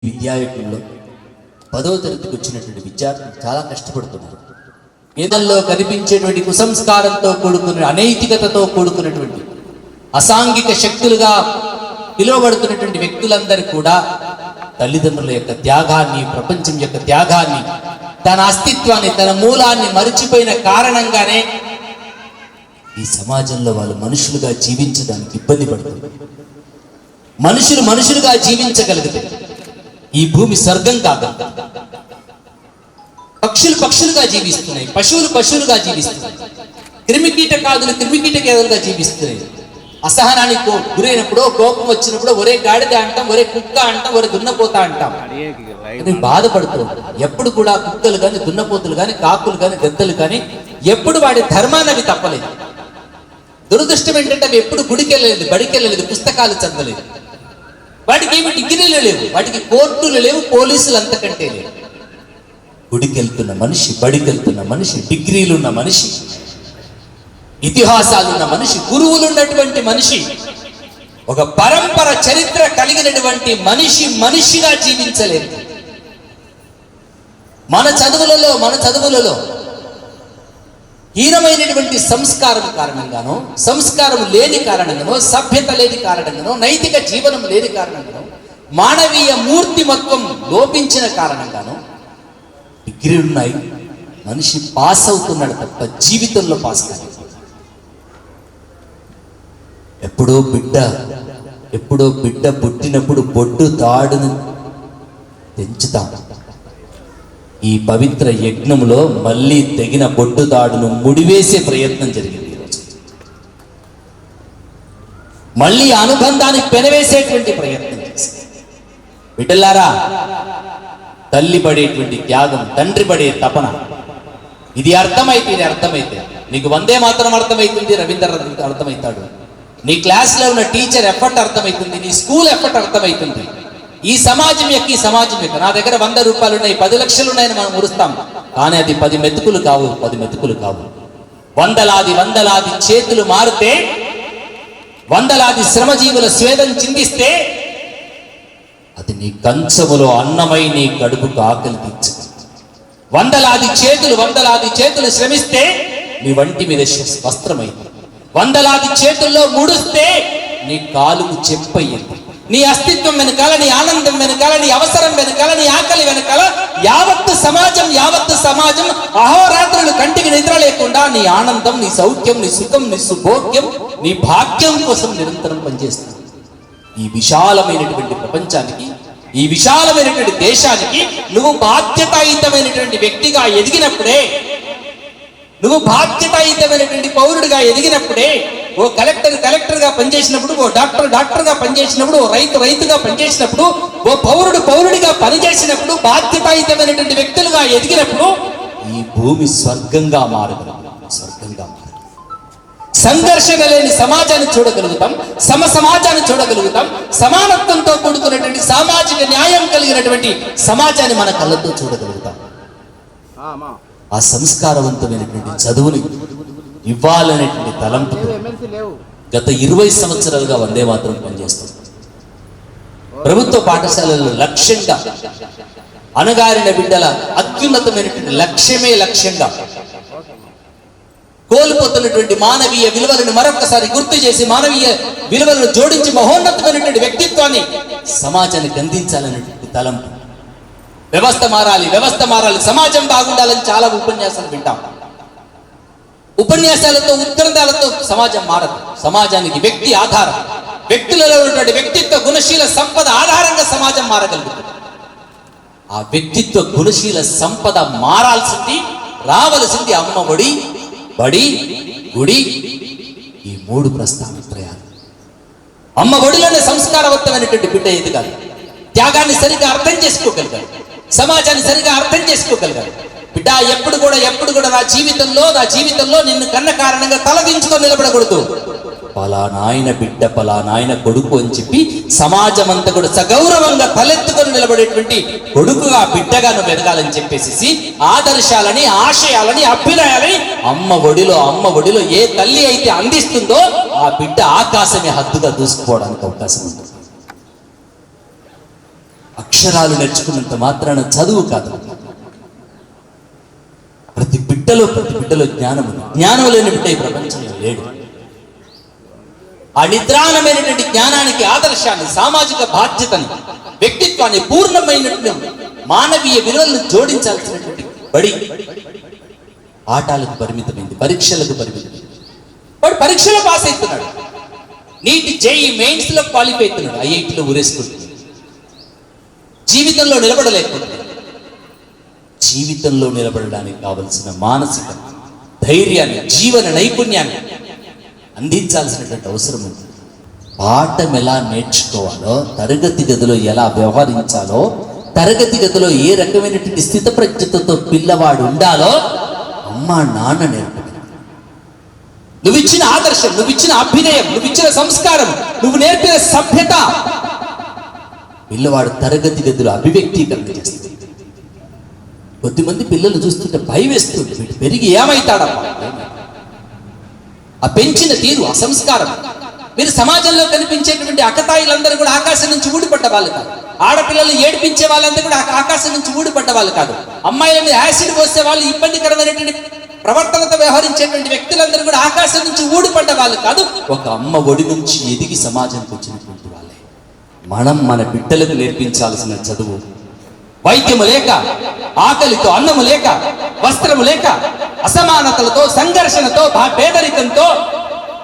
విద్యార్థుల్లో 10వ తరగతికి వచ్చినటువంటి విద్యార్థులు చాలా కష్టపడుతున్నారు. ఏదల్లో కనిపించేటువంటి కుసంస్కారంతో కూడుకున్న అనైతికతతో కూడుకున్నటువంటి అసాంఘిక శక్తులుగా పిలువబడుతున్నటువంటి వ్యక్తులందరూ కూడా తల్లిదండ్రుల యొక్క త్యాగాన్ని, ప్రపంచం యొక్క త్యాగాన్ని, తన అస్తిత్వాన్ని, తన మూలాన్ని మరిచిపోయిన కారణంగానే ఈ సమాజంలో వాళ్ళు మనుషులుగా జీవించడానికి ఇబ్బంది పడుతుంది. మనుషులుగా జీవించగలిగితే ఈ భూమి స్వర్గం కాదు. పక్షులుగా జీవిస్తున్నాయి, పశువులుగా జీవిస్తున్నాయి, క్రిమికీటకాదులుగా జీవిస్తున్నాయి. అసహనానికి గురైనప్పుడు, కోపం వచ్చినప్పుడు ఒరే గాడిద అంటాం, ఒరే కుక్క అంటాం, ఒరే దున్నపోత అంటాం. బాధపడుతూ ఎప్పుడు కూడా కుక్కలు కానీ, దున్నపోతులు కానీ, కాకులు కానీ, గద్దలు కానీ ఎప్పుడు వాడి ధర్మాన్ని అవి తప్పలేదు. దురదృష్టం ఏంటంటే అవి ఎప్పుడు గుడికి వెళ్ళలేదు, బడికి వెళ్ళలేదు, పుస్తకాలు చదవలేదు. వాటికి ఏమి డిగ్రీలు లేవు, వాటికి కోర్టులు లేవు, పోలీసులు అంతకంటే లేవు. గుడికి వెళ్తున్న మనిషి, బడికి వెళ్తున్న మనిషి, డిగ్రీలున్న మనిషి, ఇతిహాసాలున్న మనిషి, గురువులున్నటువంటి మనిషి, ఒక పరంపర చరిత్ర కలిగినటువంటి మనిషిగా జీవించలేదు. మన చదువులలో హీనమైనటువంటి సంస్కారం కారణంగానో, సంస్కారం లేని కారణంగానో, సభ్యత లేని కారణంగానో, నైతిక జీవనం లేని కారణంగానో, మానవీయ మూర్తిమత్వం లోపించిన కారణంగానో డిగ్రీ ఉన్నాయి, మనిషి పాస్ అవుతున్నాడు తప్ప జీవితంలో పాస్ కాదు. ఎప్పుడో బిడ్డ పుట్టినప్పుడు బొడ్డు తాడును పెంచుతాం. ఈ పవిత్ర యజ్ఞంలో మళ్ళీ తెగిన బొడ్డు తాడును ముడివేసే ప్రయత్నం జరిగింది. ఈరోజు మళ్ళీ అనుబంధాన్ని పెనవేసేటువంటి ప్రయత్నం చేసి, బిడ్డలారా, తల్లి పడేటువంటి త్యాగం, తండ్రి పడే తపన, ఇది అర్థమైతే నీకు వందే మాత్రం అర్థమవుతుంది, రవీంద్ర అర్థమవుతాడు, నీ క్లాస్లో ఉన్న టీచర్ ఎఫర్ట్ అర్థమవుతుంది, నీ స్కూల్ ఎఫర్ట్ అర్థమవుతుంది. ఈ సమాజం యొక్క నా దగ్గర 100 రూపాయలు ఉన్నాయి, 10 లక్షలు ఉన్నాయని మనం మురుస్తాం. కానీ అది 10 మెతుకులు కావు. వందలాది చేతులు మారితే, వందలాది శ్రమజీవుల స్వేదం చిందిస్తే అది నీ కంచములో అన్నమై నీ కడుపుకు ఆకలి తీర్చు. వందలాది చేతులు శ్రమిస్తే నీ వంటి మీద వస్త్రమైంది. వందలాది చేతుల్లో ముడుస్తే నీ కాలుకు చెప్పయ్యింది. నీ అస్తిత్వం వెనకాల, నీ ఆనందం వెనకాల, నీ అవసరం వెనకాల, నీ ఆకలి వెనకాల యావత్తు సమాజం అహోరాత్రులు కంటికి నిద్ర లేకుండా నీ ఆనందం, నీ సౌఖ్యం, నీ సుఖం, నీ సుభోగ్యం, నీ భాగ్యం కోసం నిరంతరం పనిచేస్తుంది. ఈ విశాలమైనటువంటి ప్రపంచానికి, ఈ విశాలమైనటువంటి దేశానికి నువ్వు బాధ్యతాయుతమైనటువంటి వ్యక్తిగా ఎదిగినప్పుడే, నువ్వు బాధ్యతాయుతమైనటువంటి పౌరుడిగా ఎదిగినప్పుడే, ఓ కలెక్టర్గా పనిచేసినప్పుడు, ఓ డాక్టర్గా పనిచేసినప్పుడు, ఓ రైతుగా పనిచేసినప్పుడు, ఓ పౌరుడిగా పనిచేసినప్పుడు, బాధ్యతాయుతమైనటువంటి వ్యక్తులుగా ఎదిగినప్పుడు ఈ భూమి స్వర్గంగా మారగలదు. సంఘర్షణ లేని సమాజాన్ని చూడగలుగుతాం, సమాజాన్ని చూడగలుగుతాం, సమానత్వంతో కూడుకున్నటువంటి సామాజిక న్యాయం కలిగినటువంటి సమాజాన్ని మన కళ్ళతో చూడగలుగుతాం. ఆ సంస్కారవంతమైనటువంటి చదువుని ఇవ్వాలనేటువంటి తలంపు గత 20 సంవత్సరాలుగా వందే మాత్రం పనిచేస్తుంది. ప్రభుత్వ పాఠశాలల్లో లక్ష్యంగా అణగారిన బిడ్డల అత్యున్నతమైనటువంటి లక్ష్యంగా కోల్పోతున్నటువంటి మానవీయ విలువలను మరొకసారి గుర్తు చేసి, మానవీయ విలువలను జోడించి మహోన్నతమైనటువంటి వ్యక్తిత్వాన్ని సమాజానికి అందించాలనేటువంటి తలంపు. వ్యవస్థ మారాలి, సమాజం బాగుండాలని చాలా ఉపన్యాసాలు వింటాం. ఉపన్యాసాలతో, ఉత్తరాలతో సమాజం మారదు. సమాజానికి వ్యక్తి ఆధారం. వ్యక్తులలో ఉన్నటువంటి వ్యక్తిత్వ గుణశీల సంపద ఆధారంగా సమాజం మారగలుగుతుంది. ఆ వ్యక్తిత్వ గుణశీల సంపద రావలసింది అమ్మ ఒడి, బడి, గుడి, ఈ 3 ప్రస్థానత్రయాలు. అమ్మ ఒడిలోనే సంస్కారవంతమైనటువంటి బిడ్డ ఎదగాలి. త్యాగాన్ని సరిగా అర్థం చేసుకోగలగాలి, సమాజాన్ని సరిగా అర్థం చేసుకోగలగాలి. బిడ్డ ఎప్పుడు కూడా నా జీవితంలో నిన్ను కన్న కారణంగా తలదించుకొని నిలబడకూడదు. పలానాయన బిడ్డ, పలానాయన కొడుకు అని చెప్పి సమాజం అంతా కూడా సగౌరవంగా తలెత్తుకొని నిలబడేటువంటి కొడుకుగా, బిడ్డగా నువ్వు ఎదగాలని చెప్పేసి ఆదర్శాలని, ఆశయాలని, అభ్యుదయాలని అమ్మ ఒడిలో ఏ తల్లి అయితే అందిస్తుందో ఆ బిడ్డ ఆకాశమే హద్దుగా దూసుకుపోవడానికి అవకాశం ఉంటుంది. అక్షరాలు నేర్చుకున్నంత మాత్రాన చదువు కాదు. ప్రతి బిడ్డలో జ్ఞానం ఉంది. జ్ఞానం లేని బిడ్డ ఈ ప్రపంచంలో లేడు. ఆ నిద్రాణమైనటువంటి జ్ఞానానికి, ఆదర్శాన్ని, సామాజిక బాధ్యతని, వ్యక్తిత్వాన్ని, పూర్ణమైనటువంటి మానవీయ విలువలను జోడించాల్సినటువంటి బడి ఆటలకు పరిమితమైంది, పరీక్షలకు పరిమితమైంది. వాడు పరీక్షలో పాస్ అవుతున్నాడు, నీట్ జేఈ మెయిన్స్ లో క్వాలిఫై అవుతున్నాడు, ఐఐటీలో ఊరేసుకుంటున్నాడు. జీవితంలో నిలబడలేకపోతున్నాడు. జీవితంలో నిలబడడానికి కావలసిన మానసిక ధైర్యాన్ని, జీవన నైపుణ్యాన్ని అందించాల్సినటువంటి అవసరం ఉంది. పాఠం ఎలా నేర్చుకోవాలో, తరగతి గదిలో ఎలా వ్యవహరించాలో, తరగతి గదిలో ఏ రకమైనటువంటి స్థితప్రజ్ఞతతో పిల్లవాడు ఉండాలో అమ్మ నాన్న నేర్పగలరు. నువ్విచ్చిన ఆదర్శం, నువ్విచ్చిన అభ్యుదయం, నువ్విచ్చిన సంస్కారం, నువ్వు నేర్పిన సభ్యత పిల్లవాడు తరగతి గదిలో అభివ్యక్తీకరణ చేస్తుంది. కొద్దిమంది పిల్లలు చూస్తుంటే భయం వేస్తుంది, వీడు పెరిగి ఏమైతాడమ్మా. ఆ పెంచిన తీరు, ఆ సంస్కారం. మీరు సమాజంలో కనిపించేటువంటి అకతాయిలందరూ కూడా ఆకాశం నుంచి ఊడిపడ్డ వాళ్ళు కాదు. ఆడపిల్లలు ఏడిపించే వాళ్ళందరూ కూడా ఆకాశం నుంచి ఊడిపడ్డ వాళ్ళు కాదు. అమ్మాయిల మీద యాసిడ్ పోసే వాళ్ళు, ఇబ్బందికరమైనటువంటి ప్రవర్తనతో వ్యవహరించేటువంటి వ్యక్తులందరూ కూడా ఆకాశం నుంచి ఊడిపడ్డ వాళ్ళు కాదు. ఒక అమ్మ ఒడి నుంచి ఎదిగి సమాజానికి వచ్చినటువంటి వాళ్ళే. మనం మన బిడ్డలకు నేర్పించాల్సిన చదువు, వైద్యము లేక, ఆకలితో అన్నము లేక, వస్త్రము లేక, అసమానతలతో, సంఘర్షణతో, పేదరికంతో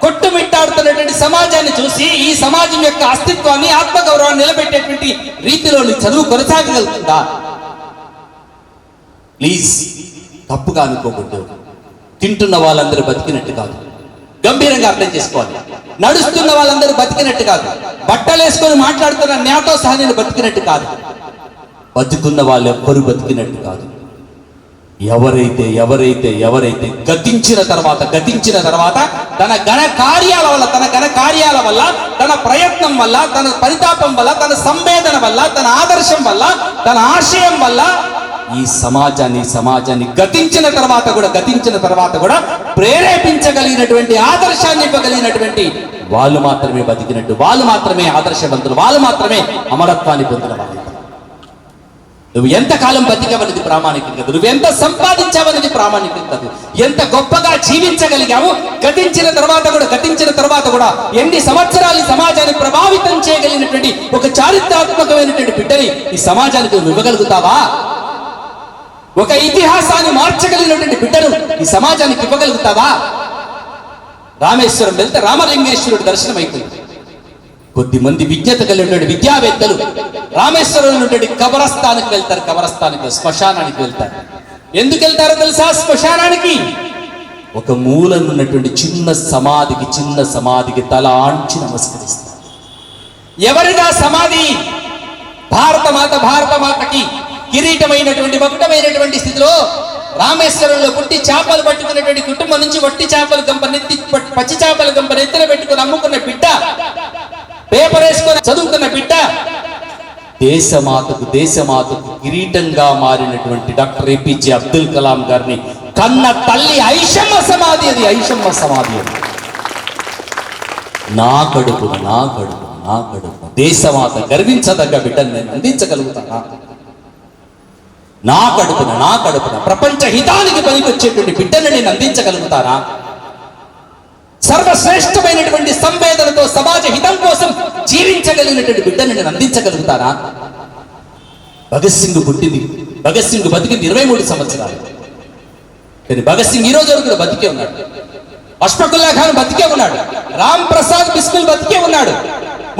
కొట్టుమిట్టాడుతున్నటువంటి సమాజాన్ని చూసి ఈ సమాజం యొక్క అస్తిత్వాన్ని, ఆత్మగౌరవాన్ని నిలబెట్టేటువంటి రీతిలోని చదువు కొనసాగగలుగుతుందా? ప్లీజ్ తప్పుగా అనుకోకూడదు. తింటున్న వాళ్ళందరూ బతికినట్టు కాదు, గంభీరంగా అర్థం చేసుకోవాలి. నడుస్తున్న వాళ్ళందరూ బతికినట్టు కాదు, బట్టలు వేసుకొని మాట్లాడుతున్న నేతో సహా నేను బతికినట్టు కాదు. బతుకున్న వాళ్ళు ఎవ్వరూ బతికినట్టు కాదు. ఎవరైతే గతించిన తర్వాత తన ఘన కార్యాల వల్ల, తన ప్రయత్నం వల్ల, తన పరితాపం వల్ల, తన సంవేదన వల్ల, తన ఆదర్శం వల్ల, తన ఆశయం వల్ల ఈ సమాజాన్ని గతించిన తర్వాత కూడా ప్రేరేపించగలిగినటువంటి, ఆదర్శాన్ని ఇవ్వగలిగినటువంటి వాళ్ళు మాత్రమే బతికినట్టు, వాళ్ళు మాత్రమే ఆదర్శవంతులు, వాళ్ళు మాత్రమే అమరత్వాన్ని పొందిన వాళ్ళు. నువ్వు ఎంతకాలం బతికవనేది ప్రామాణికం కాదు, నువ్వు ఎంత సంపాదించావనేది ప్రామాణికం కాదు, ఎంత గొప్పగా జీవించగలిగావు, గతించిన తర్వాత కూడా ఎన్ని సంవత్సరాలు సమాజాన్ని ప్రభావితం చేయగలిగినటువంటి ఒక చారిత్రాత్మకమైనటువంటి బిడ్డని ఈ సమాజానికి నువ్వు ఇవ్వగలుగుతావా? ఒక ఇతిహాసాన్ని మార్చగలిగినటువంటి బిడ్డను ఈ సమాజానికి ఇవ్వగలుగుతావా? రామేశ్వరం వెళ్తే రామలింగేశ్వరుడు దర్శనం అయిపోయింది. కొద్దిమంది విజ్ఞత కలిగినటువంటి విద్యావేత్తలు రామేశ్వరం ఉన్నటువంటి కబరస్థానికి, శ్మశానానికి వెళ్తారు. ఎందుకు వెళ్తారో తెలుసా? శ్మశానానికి ఒక మూలన ఉన్నటువంటి చిన్న సమాధికి తల ఆంచి నమస్కరిస్తారు. ఎవరిదా సమాధి? భారతమాతకి కిరీటమైనటువంటి, భక్తమైనటువంటి స్థితిలో రామేశ్వరంలో పుట్టి చేపలు పట్టుకున్నటువంటి కుటుంబం నుంచి పచ్చి చేపల గంప నెత్తిన పెట్టుకుని అమ్ముకున్న బిడ్డ, పేపర్ వేసుకొని చదువుకున్న బిడ్డ, దేశమాతకు కిరీటంగా మారినటువంటి డాక్టర్ ఏపీజే అబ్దుల్ కలాం గారిని కన్న తల్లి ఐషమ్మ సమాధి అది. నా కడుపు దేశమాత గర్వించదగ్గ బిడ్డను నేను అందించగలుగుతానా? నా కడుపున ప్రపంచ హితానికి పనికొచ్చేటువంటి బిడ్డను నేను అందించగలుగుతానా? సర్వశ్రేష్టమైనటువంటి సంవేదనతో సమాజ హితం కోసం జీవించగలిగినటువంటి బిడ్డను నేను అందించగలుగుతానా? భగత్ సింగ్ బతికింది 23 సంవత్సరాలు. కానీ భగత్ సింగ్ ఈ రోజు వరకు కూడా బతికే ఉన్నాడు. అష్ఫాకుల్లా ఖాన్ బతికే ఉన్నాడు. రామ్ ప్రసాద్ బిస్మిల్ బతికే ఉన్నాడు.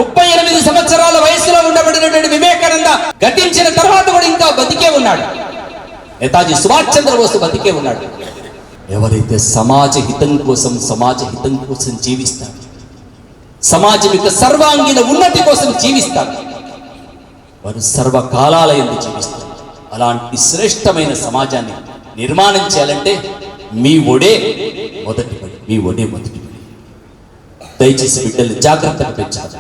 38 సంవత్సరాల వయసులో ఉండబడినటువంటి వివేకానంద గతించిన తర్వాత కూడా ఇంకా బతికే ఉన్నాడు. నేతాజీ సుభాష్ చంద్రబోస్ బతికే ఉన్నాడు. ఎవరైతే సమాజ హితం కోసం జీవిస్తారు, సమాజం యొక్క సర్వాంగీణ ఉన్నతి కోసం జీవిస్తారు, వారు సర్వకాలాల యందు జీవిస్తారు. అలాంటి శ్రేష్టమైన సమాజాన్ని నిర్మాణం చేయాలంటే మీ ఒడే మొదటి పడి. దయచేసి బిడ్డల్ని జాగ్రత్తగా పెంచాలి.